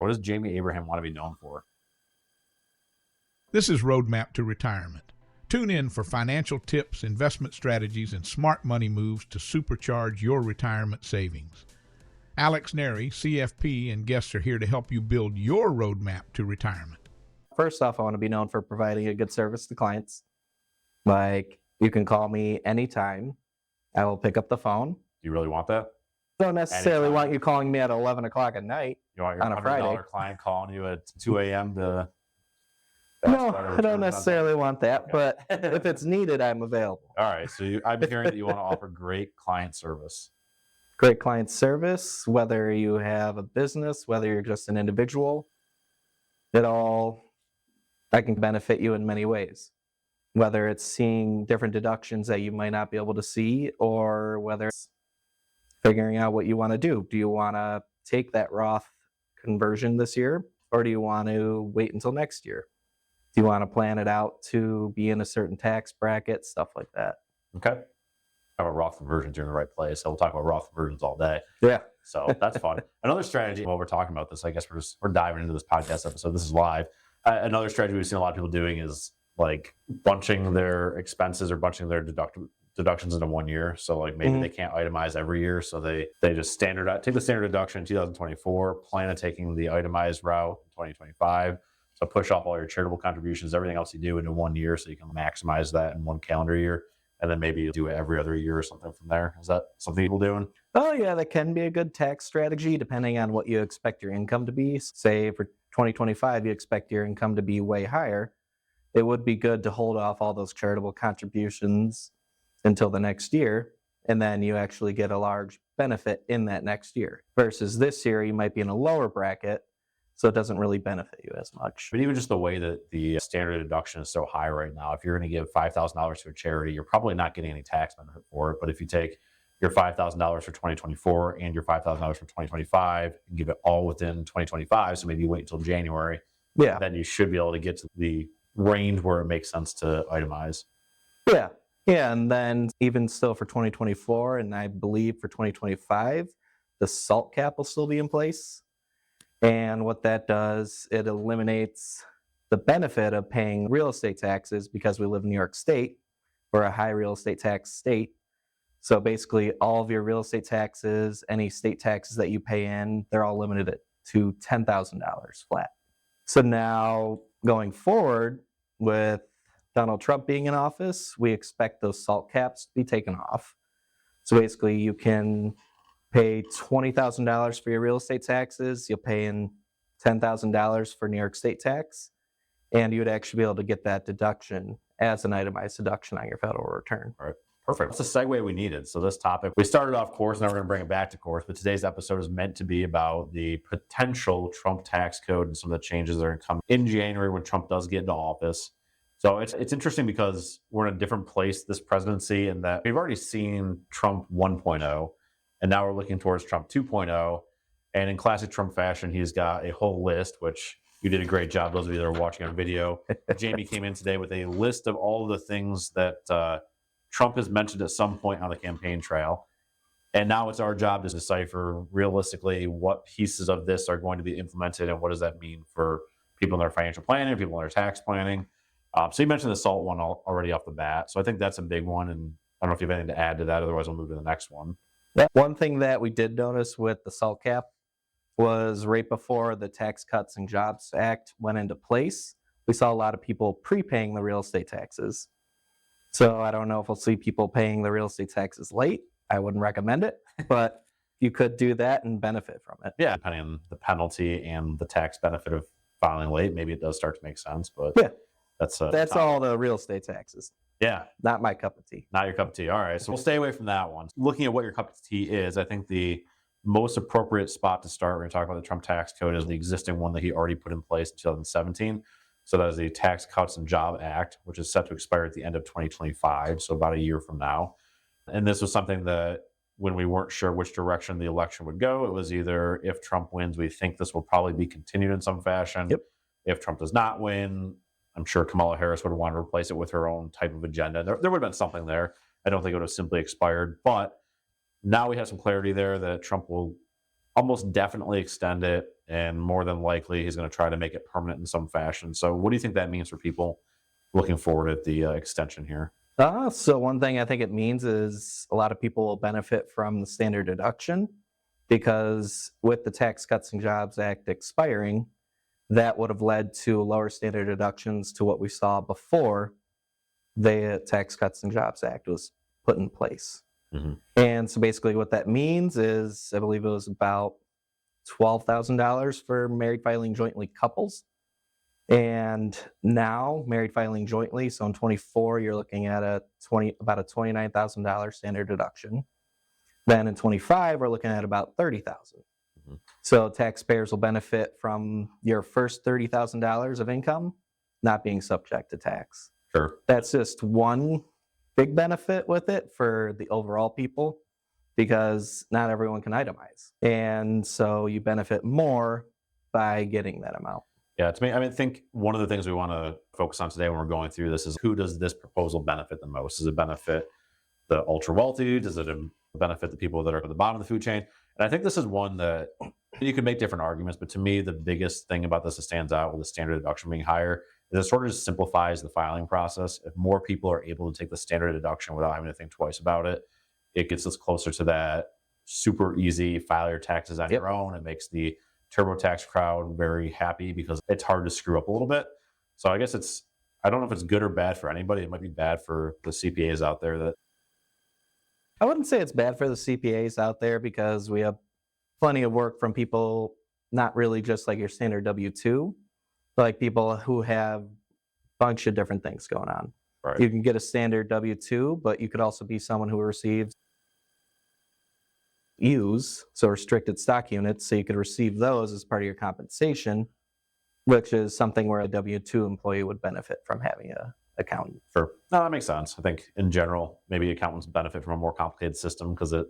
What does Jamie Abraham want to be known for? This is Roadmap to Retirement. Tune in for financial tips, investment strategies, and smart money moves to supercharge your retirement savings. Alex Neri, CFP, and guests are here to help you build your roadmap to retirement. First off, I want to be known for providing a good service to clients. Like, you can call me anytime. I will pick up the phone. Do you really want that? Don't necessarily want you calling me at 11 o'clock at night. You want your on a Friday. $100 client calling you at 2 a.m. to... No, I don't necessarily want that, Okay. but if it's needed, I'm available. All right, so I'm hearing that you want to offer great client service. Great client service, whether you have a business, whether you're just an individual, I can benefit you in many ways. Whether it's seeing different deductions that you might not be able to see, or whether it's figuring out what you want to do. Do you want to take that Roth conversion this year, or do you want to wait until next year? Do you want to plan it out to be in a certain tax bracket, stuff like that? Okay. Talk about Roth conversions, you're in the right place. So we'll talk about Roth conversions all day. Yeah. So that's fun. Another strategy, while we're talking about this, I guess we're diving into this podcast episode. This is live. Another strategy we've seen a lot of people doing is like bunching their expenses or bunching their deductions into 1 year. So like maybe they can't itemize every year. So they just take the standard deduction in 2024, plan on taking the itemized route in 2025. So push off all your charitable contributions, everything else you do into 1 year so you can maximize that in one calendar year. And then maybe you do it every other year or something from there. Is that something people doing? Oh, yeah, that can be a good tax strategy depending on what you expect your income to be. Say for 2025, you expect your income to be way higher. It would be good to hold off all those charitable contributions until the next year, and then you actually get a large benefit in that next year. Versus this year, you might be in a lower bracket, so it doesn't really benefit you as much. But even just the way that the standard deduction is so high right now, if you're going to give $5,000 to a charity, you're probably not getting any tax benefit for it. But if you take your $5,000 for 2024 and your $5,000 for 2025 and give it all within 2025, so maybe you wait until January, then you should be able to get to the range where it makes sense to itemize. Yeah, and then even still for 2024, and I believe for 2025, the SALT cap will still be in place. And what that does, it eliminates the benefit of paying real estate taxes because we live in New York State. We're a high real estate tax state. So basically all of your real estate taxes, any state taxes that you pay in, they're all limited to $10,000 flat. So now going forward with Donald Trump being in office, we expect those SALT caps to be taken off. So basically you can pay $20,000 for your real estate taxes, you'll pay in $10,000 for New York State tax, and you would actually be able to get that deduction as an itemized deduction on your federal return. All right, perfect. That's the segue we needed. So this topic, we started off course, now we're going to bring it back to course, but today's episode is meant to be about the potential Trump tax code and some of the changes that are going to come in January when Trump does get into office. So it's interesting because we're in a different place this presidency in that we've already seen Trump 1.0, and now we're looking towards Trump 2.0. And in classic Trump fashion, he's got a whole list, which you did a great job. Those of you that are watching on video, Jamie came in today with a list of all of the things that Trump has mentioned at some point on the campaign trail. And now it's our job to decipher realistically what pieces of this are going to be implemented and what does that mean for people in their financial planning, people in their tax planning. So you mentioned the SALT one already off the bat. So I think that's a big one. And I don't know if you have anything to add to that. Otherwise, we'll move to the next one. One thing that we did notice with the SALT cap was right before the Tax Cuts and Jobs Act went into place, we saw a lot of people prepaying the real estate taxes. So I don't know if we'll see people paying the real estate taxes late. I wouldn't recommend it, but you could do that and benefit from it. Yeah, depending on the penalty and the tax benefit of filing late, maybe it does start to make sense. But yeah, that's all the real estate taxes. Yeah. Not my cup of tea. Not your cup of tea. All right. So we'll stay away from that one. Looking at what your cup of tea is, I think the most appropriate spot to start when we talk about the Trump tax code is the existing one that he already put in place in 2017. So that is the Tax Cuts and Jobs Act, which is set to expire at the end of 2025, so about a year from now. And this was something that when we weren't sure which direction the election would go, it was either if Trump wins, we think this will probably be continued in some fashion. Yep. If Trump does not win, I'm sure Kamala Harris would want to replace it with her own type of agenda. There would have been something there. I don't think it would have simply expired. But now we have some clarity there that Trump will almost definitely extend it, and more than likely he's going to try to make it permanent in some fashion. So what do you think that means for people looking forward at the extension here? So one thing I think it means is a lot of people will benefit from the standard deduction because with the Tax Cuts and Jobs Act expiring, that would have led to lower standard deductions to what we saw before the Tax Cuts and Jobs Act was put in place. Mm-hmm. And so basically what that means is, I believe it was about $12,000 for married filing jointly couples. And now married filing jointly, so in 24, you're looking at about a $29,000 standard deduction. Then in 25, we're looking at about $30,000. Mm-hmm. So taxpayers will benefit from your first $30,000 of income not being subject to tax. Sure. That's just one big benefit with it for the overall people, because not everyone can itemize. And so you benefit more by getting that amount. Yeah, to me, I think one of the things we want to focus on today when we're going through this is, who does this proposal benefit the most? Does it benefit the ultra wealthy? Does it benefit the people that are at the bottom of the food chain? And I think this is one that you can make different arguments, but to me, the biggest thing about this that stands out with the standard deduction being higher is it sort of just simplifies the filing process. If more people are able to take the standard deduction without having to think twice about it, it gets us closer to that super easy file your taxes on your own. It makes the TurboTax crowd very happy because it's hard to screw up a little bit. So I guess I don't know if it's good or bad for anybody. It might be bad for the CPAs out there. That I wouldn't say it's bad for the CPAs out there, because we have plenty of work from people, not really just like your standard W-2, but like people who have a bunch of different things going on. Right. You can get a standard W-2, but you could also be someone who receives U's, so restricted stock units, so you could receive those as part of your compensation, which is something where a W-2 employee would benefit from having an accountant. Sure. No, that makes sense. I think in general, maybe accountants benefit from a more complicated system because it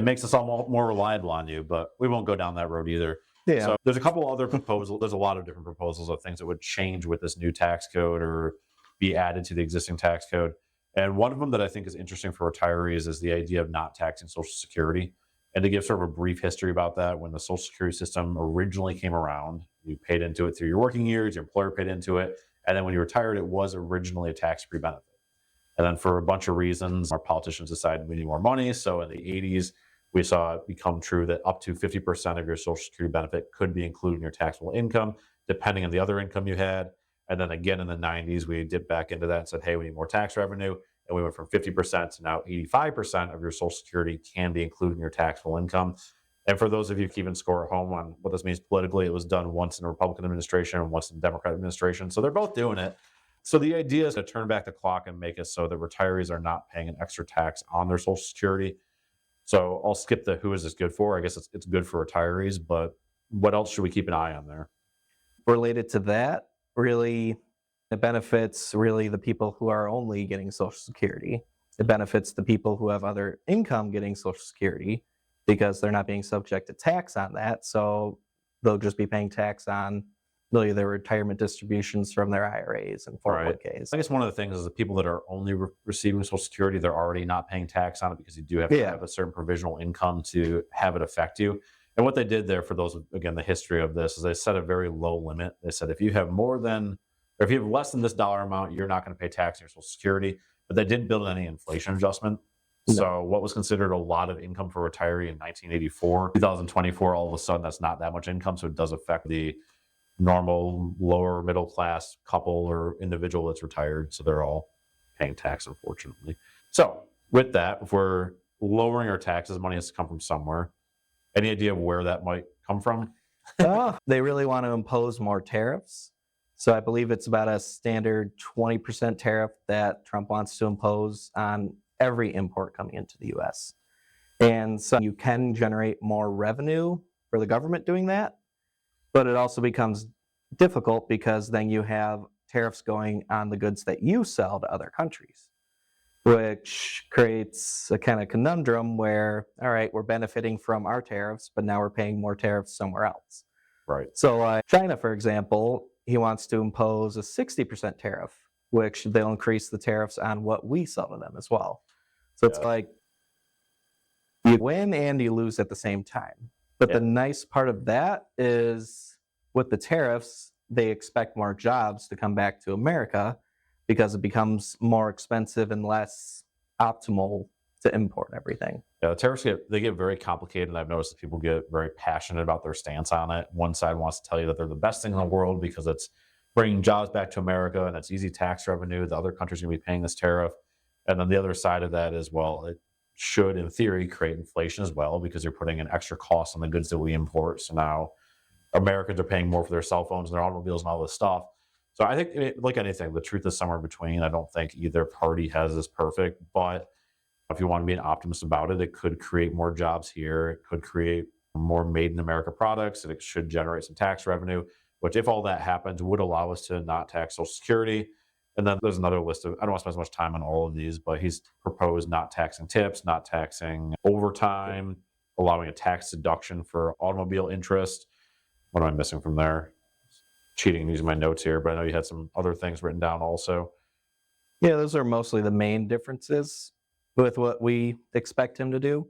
makes us all more reliable on you, but we won't go down that road either. Yeah. So there's a couple other proposals. There's a lot of different proposals of things that would change with this new tax code or be added to the existing tax code. And one of them that I think is interesting for retirees is the idea of not taxing Social Security. And to give sort of a brief history about that, when the Social Security system originally came around, you paid into it through your working years, your employer paid into it, and then when you retired, it was originally a tax-free benefit. And then for a bunch of reasons, our politicians decided we need more money. So in the 80s, we saw it become true that up to 50% of your Social Security benefit could be included in your taxable income, depending on the other income you had. And then again in the 90s, we dipped back into that and said, hey, we need more tax revenue. And we went from 50% to now 85% of your Social Security can be included in your taxable income. And for those of you keeping score at home on what this means politically, it was done once in a Republican administration and once in a Democrat administration. So they're both doing it. So the idea is to turn back the clock and make it so that retirees are not paying an extra tax on their Social Security. So I'll skip the who is this good for. I guess it's good for retirees, but what else should we keep an eye on there? Related to that, really, it benefits really the people who are only getting Social Security. It benefits the people who have other income getting Social Security because they're not being subject to tax on that. So they'll just be paying tax on really their retirement distributions from their IRAs and 401ks. I guess one of the things is the people that are only receiving Social Security, they're already not paying tax on it because you do have to have a certain provisional income to have it affect you. And what they did there, for those, again, the history of this, is they set a very low limit. They said if you have if you have less than this dollar amount, you're not going to pay tax on your Social Security. But they didn't build any inflation adjustment. No. So what was considered a lot of income for a retiree in 1984, 2024, all of a sudden that's not that much income. So it does affect the normal lower middle class couple or individual that's retired. So they're all paying tax, unfortunately. So with that, if we're lowering our taxes, money has to come from somewhere. Any idea of where that might come from? They really want to impose more tariffs. So I believe it's about a standard 20% tariff that Trump wants to impose on every import coming into the US. And so you can generate more revenue for the government doing that, but it also becomes difficult because then you have tariffs going on the goods that you sell to other countries, which creates a kind of conundrum where, all right, we're benefiting from our tariffs, but now we're paying more tariffs somewhere else. Right. So China, for example, he wants to impose a 60% tariff, which they'll increase the tariffs on what we sell to them as well. So it's like you win and you lose at the same time. But Yeah. the nice part of that is with the tariffs, they expect more jobs to come back to America because it becomes more expensive and less optimal to import everything. Yeah, the tariffs get very complicated, and I've noticed that people get very passionate about their stance on it. One side wants to tell you that they're the best thing in the world because it's bringing jobs back to America and it's easy tax revenue. The other countries are going to be paying this tariff, and then the other side of that is, well, it should, in theory, create inflation as well because you're putting an extra cost on the goods that we import. So now Americans are paying more for their cell phones and their automobiles and all this stuff. So I think, like anything, the truth is somewhere between. I don't think either party has this perfect, but if you want to be an optimist about it, it could create more jobs here. It could create more made in America products, and it should generate some tax revenue, which, if all that happens, would allow us to not tax Social Security. And then there's another list of, I don't want to spend so much time on all of these, but he's proposed not taxing tips, not taxing overtime, allowing a tax deduction for automobile interest. What am I missing from there? Cheating using my notes here, but I know you had some other things written down also. Yeah, those are mostly the main differences with what we expect him to do.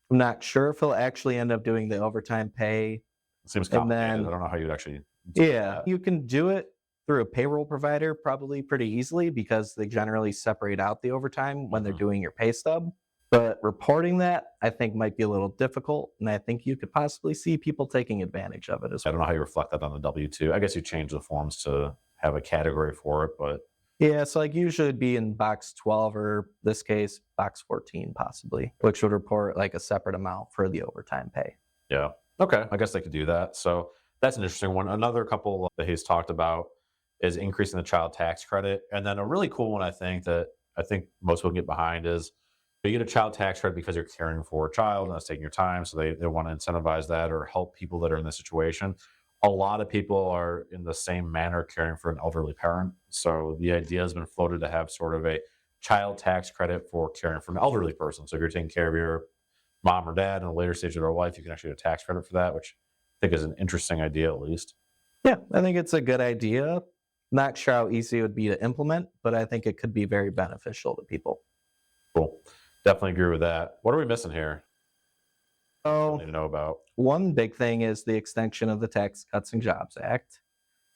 I'm not sure if he'll actually end up doing the overtime pay. It seems And complicated. then- I don't know how you'd actually do Yeah, that. you can do it through a payroll provider probably pretty easily because they generally separate out the overtime when they're doing your pay stub. But reporting that, I think, might be a little difficult, and I think you could possibly see people taking advantage of it as I well. don't know how you reflect that on the W-2. I guess you change the forms to have a category for it, but Yeah, so like usually it'd be in box 12 or this case box 14 possibly, which would report like a separate amount for the overtime pay. yeah. Okay, I guess they could do that. So that's an interesting one. Another couple that he's talked about is increasing the child tax credit. And then a really cool one I think most people get behind is you get a child tax credit because you're caring for a child and that's taking your time. So they want to incentivize that or help people that are in this situation. A lot of people are in the same manner caring for an elderly parent. So the idea has been floated to have sort of a child tax credit for caring for an elderly person. So if you're taking care of your mom or dad in a later stage of their life, you can actually get a tax credit for that, which I think is an interesting idea at least. Yeah, I think it's a good idea. Not sure how easy it would be to implement, but I think it could be very beneficial to people. Cool. Definitely agree with that. What are we missing here? I So need to know about. one big thing is the extension of the Tax Cuts and Jobs Act.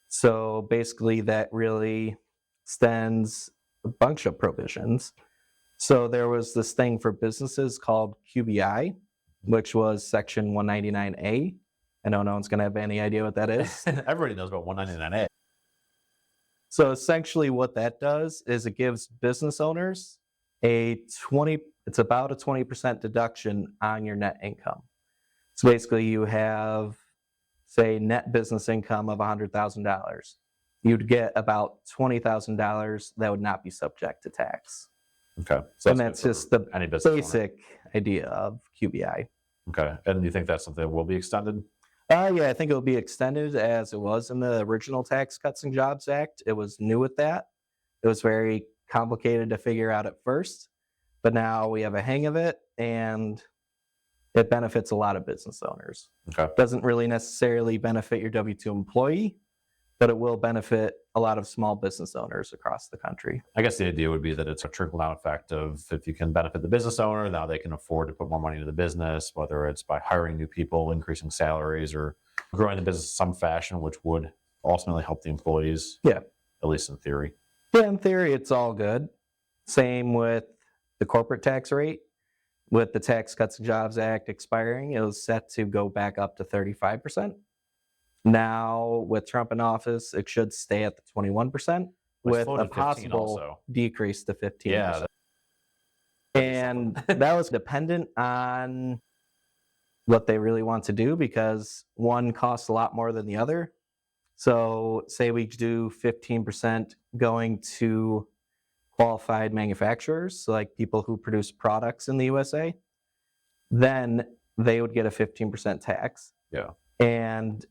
So basically that really extends a bunch of provisions. So there was this thing for businesses called QBI, which was Section 199A. I know no one's going to have any idea what that is. Everybody knows about 199A. So essentially what that does is it gives business owners it's about a 20% deduction on your net income. So basically you have, say, net business income of $100,000. You'd get about $20,000 that would not be subject to tax. Okay. So And that's good just for the any business owner. basic idea of QBI. Okay. And you think that's something that will be extended? Yeah, I think it will be extended as it was in the original Tax Cuts and Jobs Act. It was new with that. It was very complicated to figure out at first, but now we have a hang of it and it benefits a lot of business owners. Okay. It doesn't really necessarily benefit your W-2 employee, but it will benefit a lot of small business owners across the country. I guess the idea would be that it's a trickle-down effect of if you can benefit the business owner, now they can afford to put more money into the business, whether it's by hiring new people, increasing salaries, or growing the business in some fashion, which would ultimately help the employees. Yeah. At least in theory. Yeah, in theory, it's all good. Same with the corporate tax rate. With the Tax Cuts and Jobs Act expiring, it was set to go back up to 35%. Now, with Trump in office, it should stay at the 21%, It's with floated a 15 possible also. decrease to 15%. Yeah. And that was dependent on what they really want to do because one costs a lot more than the other. So say we do 15% going to qualified manufacturers, so like people who produce products in the USA, then they would get a 15% tax. Yeah. And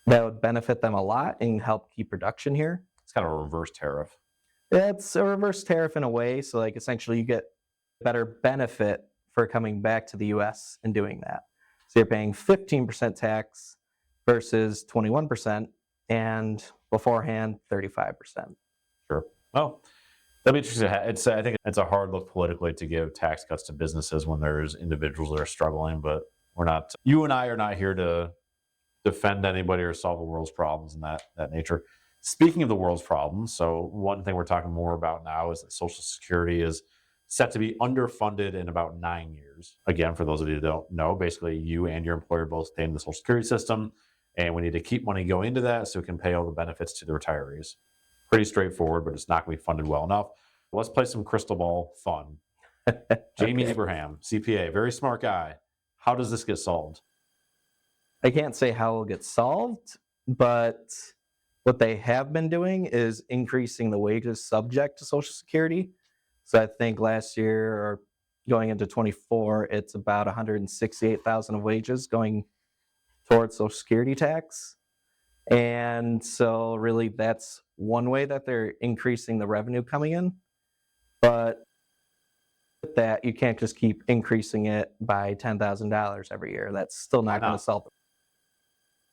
that would benefit them a lot and help keep production here. It's kind of a reverse tariff. It's a reverse tariff in a way. So like essentially you get better benefit for coming back to the US and doing that. So you're paying 15% tax versus 21% and beforehand 35%. Sure. Well, that'd be interesting. I think it's a hard look politically to give tax cuts to businesses when there's individuals that are struggling, but You and I are not here to defend anybody or solve the world's problems and that nature. Speaking of the world's problems, so one thing we're talking more about now is that Social Security is set to be underfunded in about 9 years. Again, for those of you who don't know, basically you and your employer both stay in the Social Security system, and we need to keep money going into that so we can pay all the benefits to the retirees. Pretty straightforward, but it's not going to be funded well enough. Let's play some crystal ball fun. Jamie Okay. Abraham, CPA, very smart guy. How does this get solved? I can't say how it'll get solved, but what they have been doing is increasing the wages subject to Social Security. So I think last year or going into 24, it's about 168,000 of wages going towards Social Security tax. And so really that's one way that they're increasing the revenue coming in. But with that, you can't just keep increasing it by $10,000 every year. That's still not going to solve it.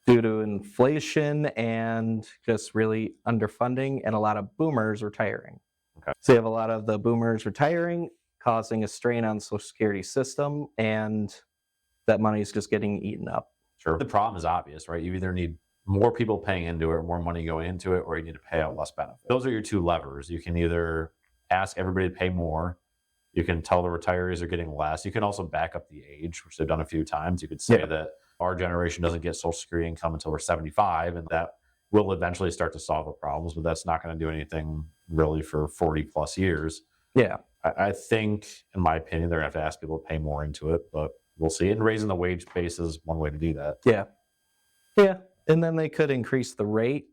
Due to inflation and just really underfunding and a lot of boomers retiring. Okay. So you have a lot of the boomers retiring, causing a strain on the Social Security system, and that money is just getting eaten up. Sure. The problem is obvious, right? You either need more people paying into it, more money going into it, or you need to pay out less benefit. Those are your two levers. You can either ask everybody to pay more. You can tell the retirees are getting less. You can also back up the age, which they've done a few times. You could say that our generation doesn't get Social Security income until we're 75, and that will eventually start to solve the problems, but that's not going to do anything really for 40 plus years. Yeah. I think, in my opinion, they're going to have to ask people to pay more into it, but we'll see. And raising the wage base is one way to do that. Yeah. Yeah. And then they could increase the rate,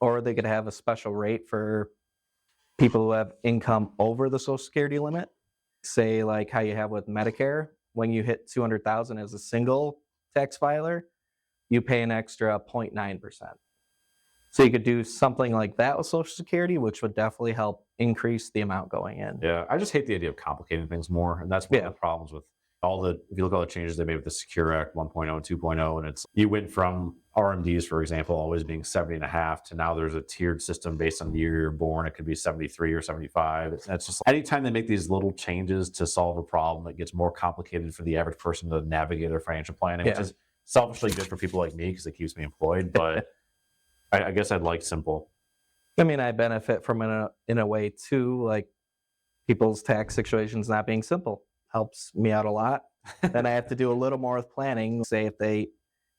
or they could have a special rate for people who have income over the Social Security limit. Say like how you have with Medicare, when you hit 200,000 as a single tax filer, you pay an extra 0.9%. So you could do something like that with Social Security, which would definitely help increase the amount going in. Yeah, I just hate the idea of complicating things more. And that's one of the problems with if you look at all the changes they made with the Secure Act 1.0 and 2.0, and you went from RMDs, for example, always being 70.5 to now there's a tiered system based on the year you're born. It could be 73 or 75. It's just anytime they make these little changes to solve a problem, it gets more complicated for the average person to navigate their financial planning, which is selfishly good for people like me because it keeps me employed. But I guess I'd like simple. I mean, I benefit from it in a way too, like people's tax situations not being simple helps me out a lot. Then I have to do a little more with planning. Say if they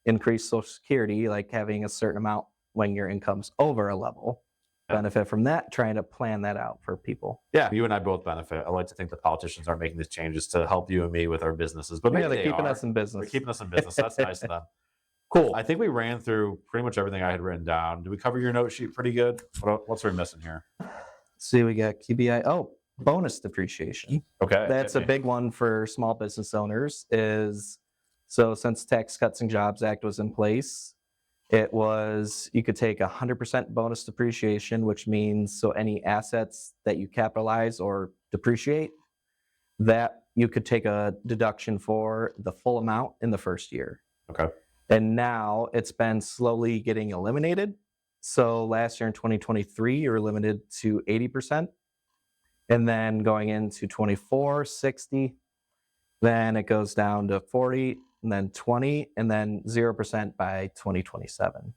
increase Social Security, like having a certain amount when your income's over a level, benefit from that, trying to plan that out for people. Yeah, you and I both benefit. I like to think the politicians aren't making these changes to help you and me with our businesses, but maybe they're keeping us in business. They're keeping us in business. That's nice of them. Cool. I think we ran through pretty much everything I had written down. Did we cover your note sheet pretty good? What's we missing here? See, we got QBI. Oh, bonus depreciation. Okay. That's a big one for small business owners. So since Tax Cuts and Jobs Act was in place, it was you could take 100% bonus depreciation, which means so any assets that you capitalize or depreciate, that you could take a deduction for the full amount in the first year. Okay. And now it's been slowly getting eliminated. So last year in 2023, you were limited to 80%. And then going into 24, 60. Then it goes down to 40, and then 20, and then 0% by 2027.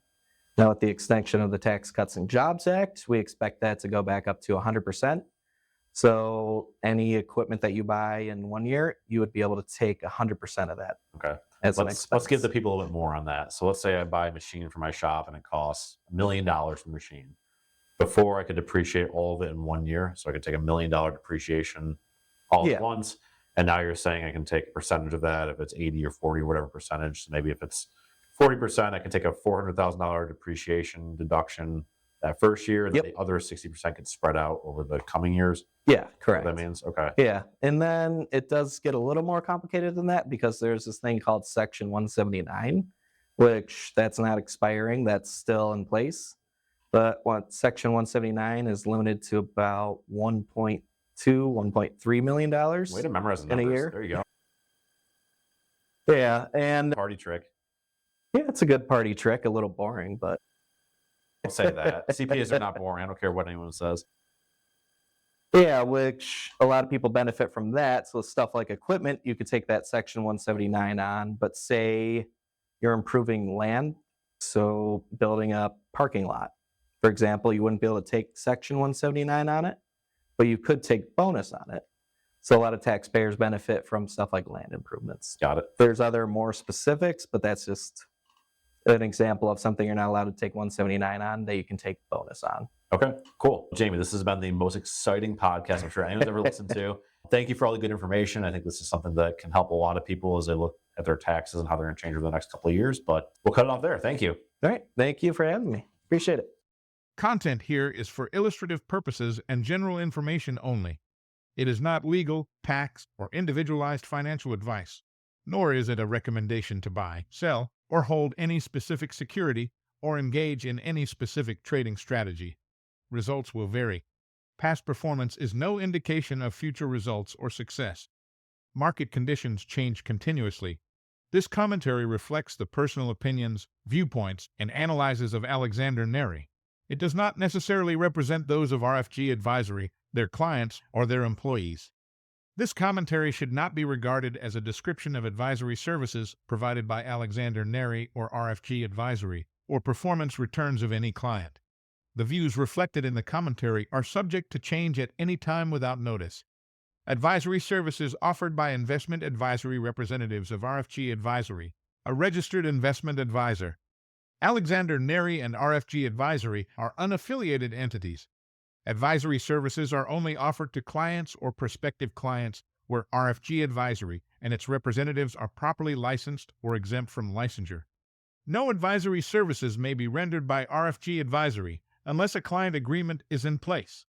Now with the extension of the Tax Cuts and Jobs Act, we expect that to go back up to 100%. So any equipment that you buy in 1 year, you would be able to take 100% of that. Okay. Let's give the people a little bit more on that. So let's say I buy a machine for my shop and it costs $1 million for the machine. Before I could depreciate all of it in 1 year, so I could take $1 million depreciation all at once. And now you're saying I can take a percentage of that if it's 80 or 40 or whatever percentage. So maybe if it's 40%, I can take a $400,000 depreciation deduction that first year, and then the other 60% can spread out over the coming years. Yeah, correct. That means okay. Yeah, and then it does get a little more complicated than that because there's this thing called Section 179, which that's not expiring. That's still in place. But what Section 179 is limited to about $1.3 million. Way to memorize the numbers. In a year. There you go. Yeah, and Party trick. Yeah, it's a good party trick. A little boring, but I'll say that. CPAs are not boring. I don't care what anyone says. Yeah, which a lot of people benefit from that. So stuff like equipment, you could take that Section 179 on, but say you're improving land, so building a parking lot, for example, you wouldn't be able to take Section 179 on it, but you could take bonus on it. So a lot of taxpayers benefit from stuff like land improvements. Got it. There's other more specifics, but that's just an example of something you're not allowed to take 179 on that you can take bonus on. Okay, cool. Jamie, this has been the most exciting podcast I'm sure anyone's ever listened to. Thank you for all the good information. I think this is something that can help a lot of people as they look at their taxes and how they're going to change over the next couple of years. But we'll cut it off there. Thank you. All right. Thank you for having me. Appreciate it. Content here is for illustrative purposes and general information only. It is not legal, tax, or individualized financial advice, nor is it a recommendation to buy, sell, or hold any specific security or engage in any specific trading strategy. Results will vary. Past performance is no indication of future results or success. Market conditions change continuously. This commentary reflects the personal opinions, viewpoints, and analyses of Alexander Neri. It does not necessarily represent those of RFG Advisory, their clients, or their employees. This commentary should not be regarded as a description of advisory services provided by Alexander Neri or RFG Advisory, or performance returns of any client. The views reflected in the commentary are subject to change at any time without notice. Advisory services offered by investment advisory representatives of RFG Advisory, a registered investment advisor. Alexander Neri and RFG Advisory are unaffiliated entities. Advisory services are only offered to clients or prospective clients where RFG Advisory and its representatives are properly licensed or exempt from licensure. No advisory services may be rendered by RFG Advisory unless a client agreement is in place.